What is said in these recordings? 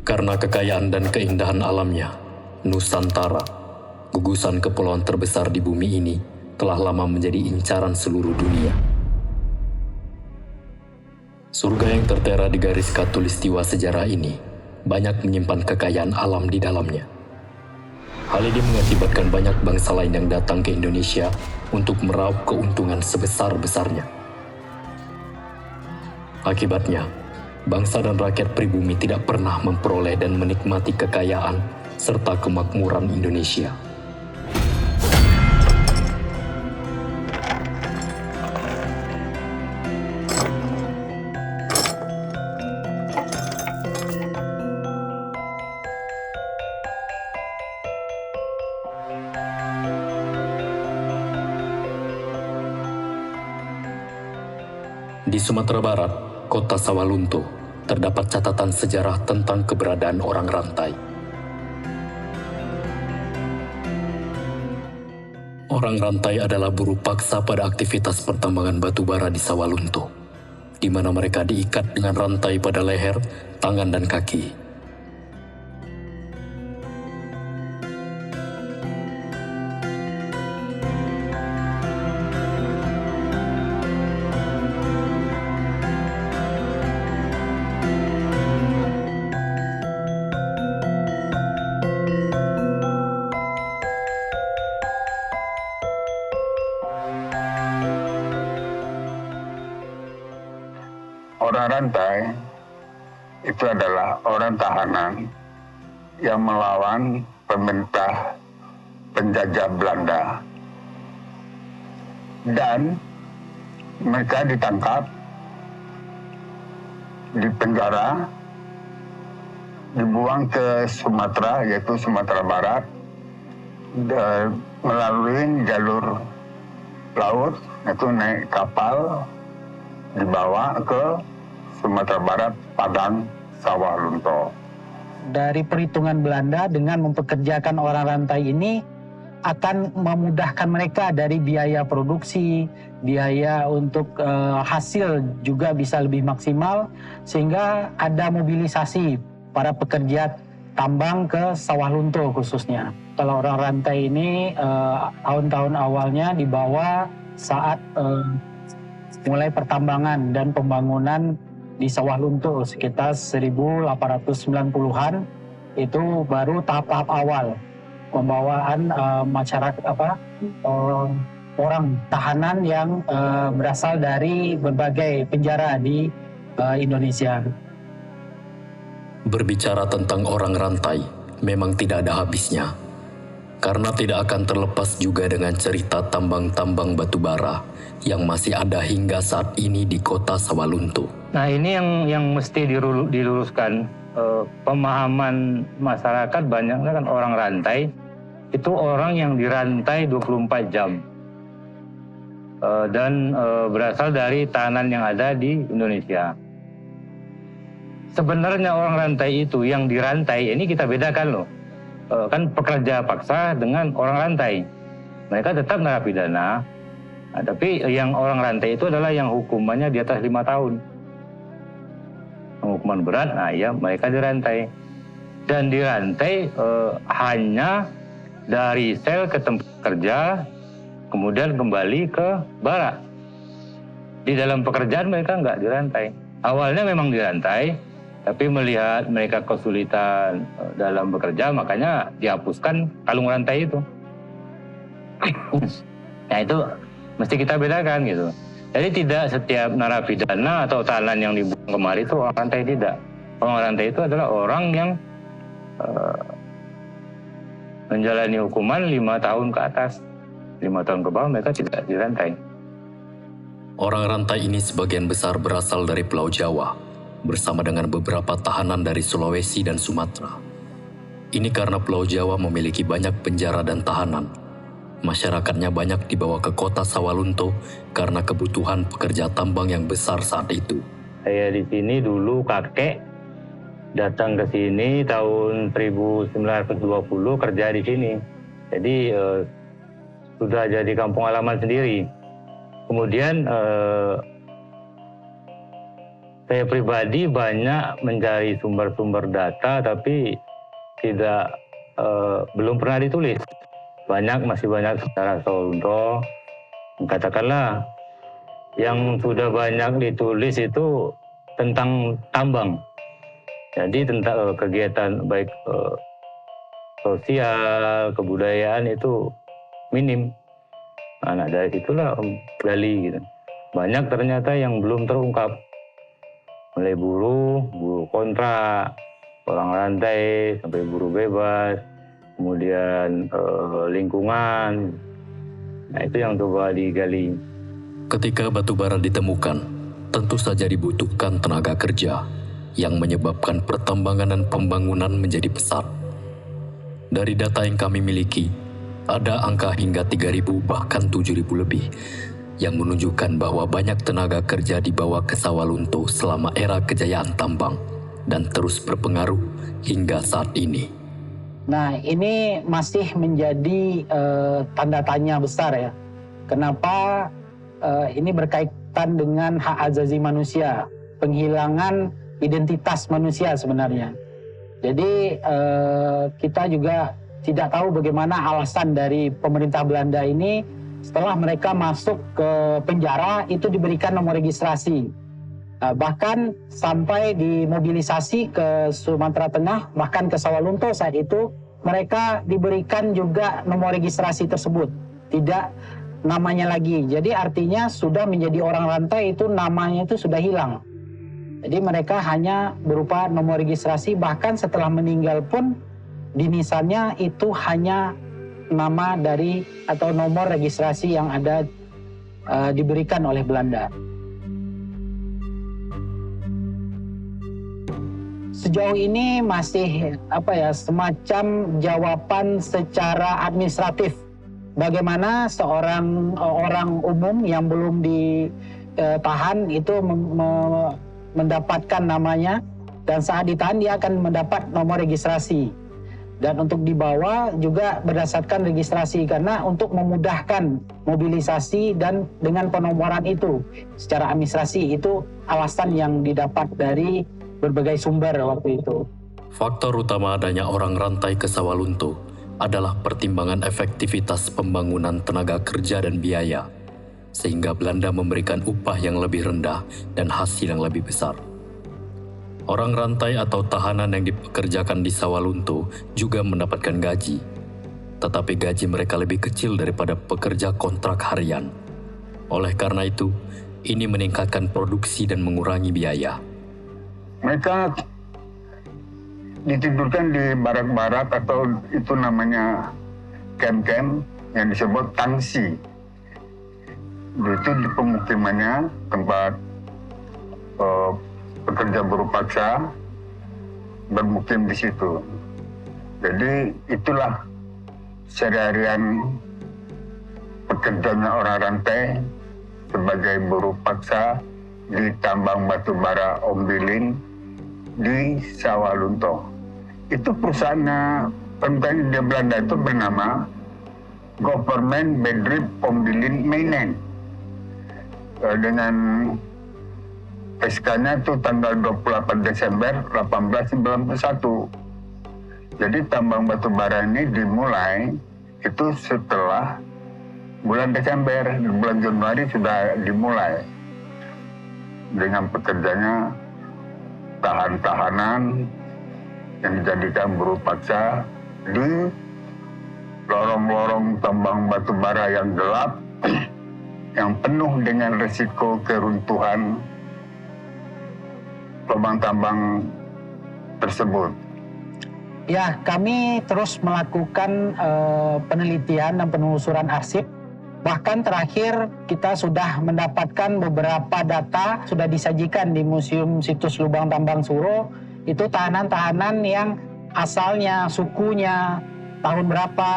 Karena kekayaan dan keindahan alamnya, Nusantara, gugusan kepulauan terbesar di bumi ini, telah lama menjadi incaran seluruh dunia. Surga yang tertera di garis khatulistiwa sejarah ini banyak menyimpan kekayaan alam di dalamnya. Hal ini mengakibatkan banyak bangsa lain yang datang ke Indonesia untuk meraup keuntungan sebesar-besarnya. Akibatnya, bangsa dan rakyat pribumi tidak pernah memperoleh dan menikmati kekayaan serta kemakmuran Indonesia. Di Sumatera Barat, kota Sawalunto, terdapat catatan sejarah tentang keberadaan orang rantai. Orang rantai adalah buruh paksa pada aktivitas pertambangan batu bara di Sawalunto, di mana mereka diikat dengan rantai pada leher, tangan, dan kaki. Orang rantai itu adalah orang tahanan yang melawan pemerintah penjajah Belanda. Dan mereka ditangkap, dipenjara, dibuang ke Sumatera, yaitu Sumatera Barat, melalui jalur laut, yaitu naik kapal, dibawa ke Sumatera Barat, Padang, Sawalunto. Dari perhitungan Belanda, dengan mempekerjakan orang rantai ini akan memudahkan mereka dari biaya produksi, biaya untuk hasil juga bisa lebih maksimal, sehingga ada mobilisasi para pekerja tambang ke Sawalunto khususnya. Kalau orang rantai ini tahun-tahun awalnya dibawa saat mulai pertambangan dan pembangunan di Sawalunto sekitar 1890-an, itu baru tahap-tahap awal pembawaan masyarakat orang tahanan yang berasal dari berbagai penjara di Indonesia. Berbicara tentang orang rantai memang tidak ada habisnya, karena tidak akan terlepas juga dengan cerita tambang-tambang batu bara yang masih ada hingga saat ini di kota Sawalunto. Nah, ini yang mesti diluruskan. Pemahaman masyarakat banyaknya kan orang rantai, itu orang yang dirantai 24 jam. Dan berasal dari tahanan yang ada di Indonesia. Sebenarnya orang rantai itu, yang dirantai, ini kita bedakan loh. Kan pekerja paksa dengan orang rantai. Mereka tetap narapidana, tapi yang orang rantai itu adalah yang hukumannya di atas 5 tahun. Hukuman berat, nah ya mereka dirantai. Dan dirantai hanya dari sel ke tempat kerja, kemudian kembali ke barak. Di dalam pekerjaan mereka nggak dirantai. Awalnya memang dirantai, tapi melihat mereka kesulitan dalam bekerja, makanya dihapuskan kalung rantai itu. Nah itu mesti kita bedakan gitu. Jadi tidak setiap narapidana atau tahanan yang dibuang kemari itu orang rantai, tidak. Orang rantai itu adalah orang yang menjalani hukuman 5 tahun ke atas. 5 tahun ke bawah mereka tidak dirantai. Orang rantai ini sebagian besar berasal dari Pulau Jawa, bersama dengan beberapa tahanan dari Sulawesi dan Sumatera. Ini karena Pulau Jawa memiliki banyak penjara dan tahanan. Masyarakatnya banyak dibawa ke kota Sawalunto karena kebutuhan pekerja tambang yang besar saat itu. Saya di sini dulu kakek datang ke sini tahun 1920 kerja di sini. Jadi sudah jadi kampung halaman sendiri. Kemudian Saya pribadi banyak mencari sumber-sumber data, tapi belum pernah ditulis. Masih banyak secara Sawalunto. Katakanlah, yang sudah banyak ditulis itu tentang tambang. Jadi tentang kegiatan baik sosial, kebudayaan itu minim. Nah, dari itulah gali gitu. Banyak ternyata yang belum terungkap. Mulai buruh kontrak, orang rantai, sampai buruh bebas, kemudian lingkungan. Nah, itu yang coba digali. Ketika batu bara ditemukan, tentu saja dibutuhkan tenaga kerja yang menyebabkan pertambangan dan pembangunan menjadi besar. Dari data yang kami miliki, ada angka hingga 3.000 bahkan 7.000 lebih yang menunjukkan bahwa banyak tenaga kerja dibawa ke Sawalunto selama era kejayaan tambang dan terus berpengaruh hingga saat ini. Nah, ini masih menjadi tanda tanya besar ya. Kenapa ini berkaitan dengan hak asasi manusia, penghilangan identitas manusia sebenarnya. Jadi kita juga tidak tahu bagaimana alasan dari pemerintah Belanda ini setelah mereka masuk ke penjara itu diberikan nomor registrasi. Bahkan sampai dimobilisasi ke Sumatera Tengah, bahkan ke Sawalunto saat itu, mereka diberikan juga nomor registrasi tersebut. Tidak namanya lagi. Jadi artinya sudah menjadi orang rantai itu namanya itu sudah hilang. Jadi mereka hanya berupa nomor registrasi, bahkan setelah meninggal pun di nisannya itu hanya nama dari atau nomor registrasi yang ada diberikan oleh Belanda. Sejauh ini masih semacam jawaban secara administratif. Bagaimana seorang orang umum yang belum ditahan itu mendapatkan namanya, dan saat ditahan dia akan mendapat nomor registrasi. Dan untuk dibawa juga berdasarkan registrasi, karena untuk memudahkan mobilisasi dan dengan penomoran itu secara administrasi, itu alasan yang didapat dari berbagai sumber waktu itu. Faktor utama adanya orang rantai ke Sawalunto adalah pertimbangan efektivitas pembangunan tenaga kerja dan biaya, sehingga Belanda memberikan upah yang lebih rendah dan hasil yang lebih besar. Orang rantai atau tahanan yang dipekerjakan di Sawalunto juga mendapatkan gaji, tetapi gaji mereka lebih kecil daripada pekerja kontrak harian. Oleh karena itu, ini meningkatkan produksi dan mengurangi biaya. Mereka ditidurkan di barak-barak atau itu namanya camp-camp yang disebut tangsi. Itu di pemukimannya tempat pekerja buruh paksa bermukim di situ. Jadi itulah sehari-harian pekerjanya orang rantai sebagai buruh paksa di tambang batu bara Ombilin di Sawalunto. Itu perusahaannya pemerintah Hindia Belanda itu bernama Government Bedrijf Ombilin Mijnen. Dengan SK-nya itu tanggal 28 Desember 1891. Jadi tambang batu bara ini dimulai itu setelah bulan Desember, bulan Januari sudah dimulai. Dengan pekerjanya tahanan yang dijadikan buruh paksa di lorong-lorong tambang batu bara yang gelap, yang penuh dengan risiko keruntuhan lubang tambang tersebut. Ya, kami terus melakukan penelitian dan penelusuran arsip. Bahkan terakhir kita sudah mendapatkan beberapa data sudah disajikan di Museum Situs Lubang Tambang Suro. Itu tahanan-tahanan yang asalnya, sukunya, tahun berapa,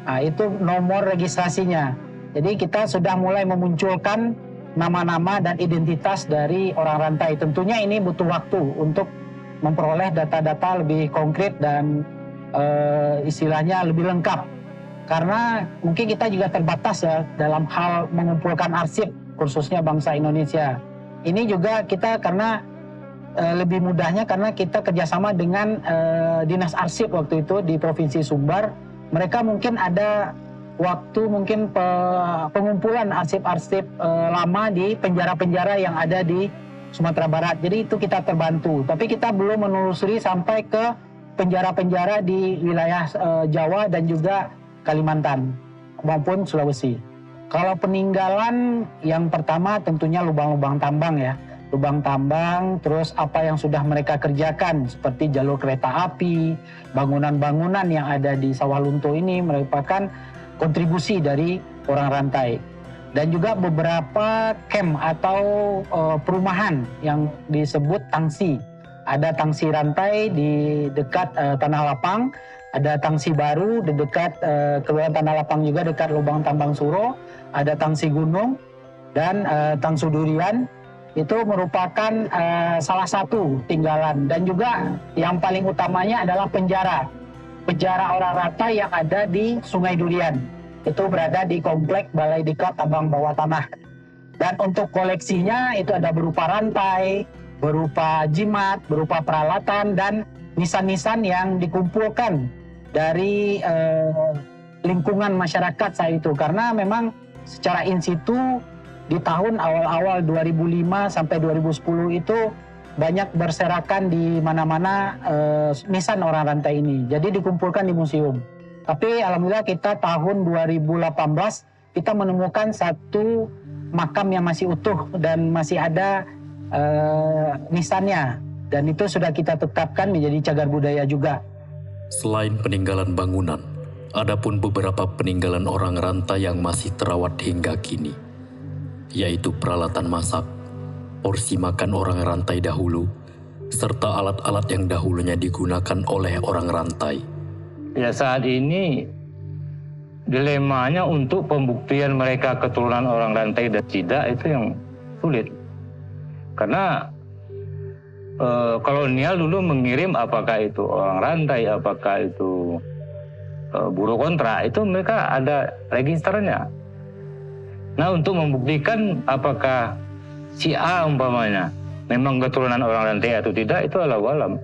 nah, itu nomor registrasinya. Jadi kita sudah mulai memunculkan nama-nama dan identitas dari orang rantai. Tentunya ini butuh waktu untuk memperoleh data-data lebih konkret dan istilahnya lebih lengkap. Karena mungkin kita juga terbatas ya dalam hal mengumpulkan arsip, khususnya bangsa Indonesia. Ini juga kita karena lebih mudahnya karena kita kerjasama dengan Dinas Arsip waktu itu di Provinsi Sumbar. Mereka mungkin ada waktu mungkin pengumpulan arsip-arsip lama di penjara-penjara yang ada di Sumatera Barat. Jadi itu kita terbantu. Tapi kita belum menelusuri sampai ke penjara-penjara di wilayah Jawa dan juga Kalimantan maupun Sulawesi. Kalau peninggalan yang pertama tentunya lubang-lubang tambang ya. Lubang tambang, terus apa yang sudah mereka kerjakan seperti jalur kereta api, bangunan-bangunan yang ada di Sawah Lunto ini merupakan kontribusi dari orang rantai. Dan juga beberapa camp atau perumahan yang disebut tangsi. Ada tangsi rantai di dekat Tanah Lapang, ada tangsi baru di dekat Kelurahan Tanah Lapang juga dekat Lubang Tambang Suro, ada tangsi gunung dan tangsu durian. Itu merupakan salah satu tinggalan. Dan juga yang paling utamanya adalah penjara orang rantai yang ada di Sungai Durian. Itu berada di komplek Balai Diklat Tambang Bawah Tanah. Dan untuk koleksinya itu ada berupa rantai, berupa jimat, berupa peralatan, dan nisan-nisan yang dikumpulkan dari lingkungan masyarakat saat itu. Karena memang secara in situ di tahun awal-awal 2005 sampai 2010 itu banyak berserakan di mana-mana nisan orang rantai ini. Jadi dikumpulkan di museum. Tapi alhamdulillah kita tahun 2018 kita menemukan satu makam yang masih utuh dan masih ada nisannya. Dan itu sudah kita tetapkan menjadi cagar budaya juga. Selain peninggalan bangunan, ada pun beberapa peninggalan orang rantai yang masih terawat hingga kini, yaitu peralatan masak, porsi makan orang rantai dahulu, serta alat-alat yang dahulunya digunakan oleh orang rantai. Ya, saat ini dilemanya untuk pembuktian mereka keturunan orang rantai dan tidak itu yang sulit. Karena kolonial dulu mengirim apakah itu orang rantai, apakah itu buruh kontrak, itu mereka ada registernya. Nah, untuk membuktikan apakah si A umpamanya memang keturunan orang rantai atau tidak, itu alam.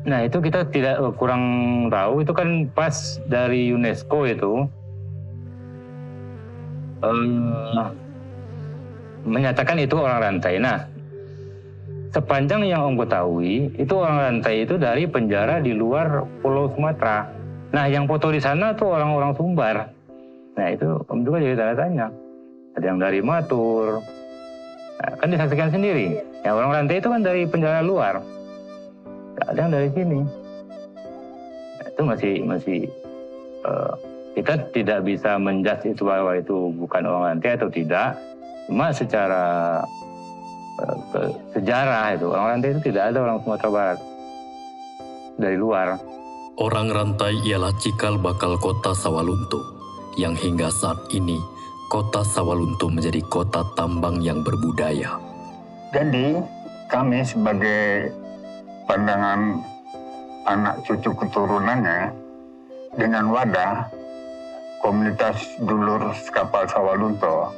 Nah, itu kita tidak kurang tahu. Itu kan pas dari UNESCO itu menyatakan itu orang rantai. Nah, sepanjang yang Om ketahui, itu orang rantai itu dari penjara di luar Pulau Sumatera. Nah, yang foto di sana tuh orang-orang Sumbar. Nah, itu Om juga jadi tanda tanya. Ada yang dari Matur, nah, kan disaksikan sendiri. Yang orang rantai itu kan dari penjara luar, ada yang dari sini. Nah, itu masih kita tidak bisa menjudge itu bahwa itu bukan orang rantai atau tidak. Cuma secara sejarah itu orang rantai itu tidak ada orang Sumatera Barat dari luar. Orang rantai ialah cikal bakal kota Sawalunto, yang hingga saat ini kota Sawalunto menjadi kota tambang yang berbudaya. Jadi kami sebagai pandangan anak cucu keturunannya dengan wadah komunitas dulur kapal Sawalunto,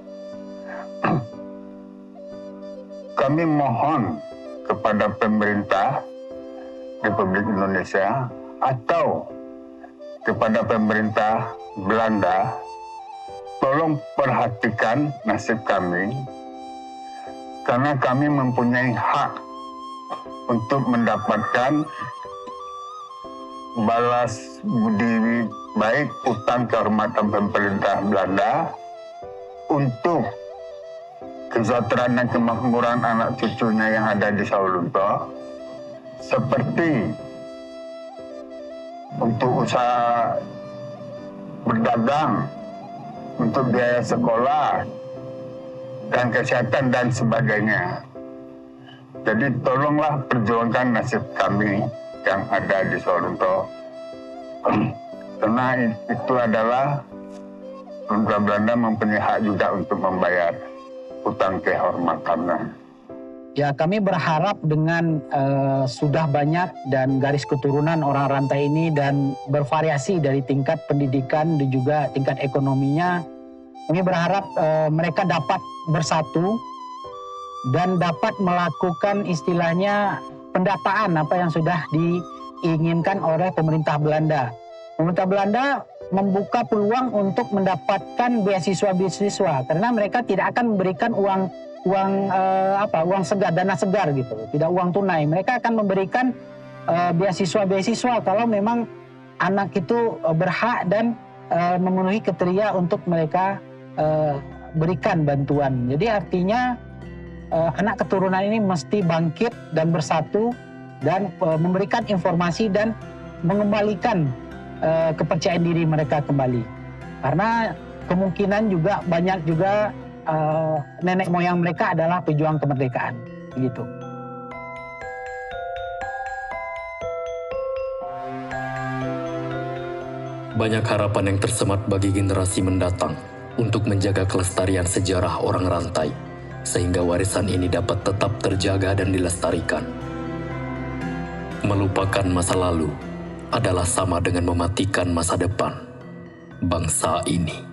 kami mohon kepada pemerintah Republik Indonesia atau kepada pemerintah Belanda, tolong perhatikan nasib kami, karena kami mempunyai hak untuk mendapatkan balas budi baik utang kehormatan pemerintah Belanda untuk kesejahteraan dan kemakmuran anak cucunya yang ada di Sawalunto, seperti untuk usaha berdagang, untuk biaya sekolah, dan kesehatan, dan sebagainya. Jadi tolonglah perjuangkan nasib kami yang ada di Sawalunto. Karena itu adalah pemerintah Belanda mempunyai hak juga untuk membayar hutang kehormatannya. Ya, kami berharap dengan sudah banyak dan garis keturunan orang rantai ini dan bervariasi dari tingkat pendidikan dan juga tingkat ekonominya, kami berharap mereka dapat bersatu dan dapat melakukan istilahnya pendataan apa yang sudah diinginkan oleh pemerintah Belanda. Pemerintah Belanda membuka peluang untuk mendapatkan beasiswa karena mereka tidak akan memberikan uang segar, dana segar gitu, tidak uang tunai. Mereka akan memberikan beasiswa kalau memang anak itu berhak dan memenuhi kriteria untuk mereka berikan bantuan. Jadi artinya anak keturunan ini mesti bangkit dan bersatu dan memberikan informasi dan mengembalikan kepercayaan diri mereka kembali. Karena kemungkinan juga banyak juga nenek moyang mereka adalah pejuang kemerdekaan, begitu. Banyak harapan yang tersemat bagi generasi mendatang untuk menjaga kelestarian sejarah orang rantai, sehingga warisan ini dapat tetap terjaga dan dilestarikan. Melupakan masa lalu adalah sama dengan mematikan masa depan bangsa ini.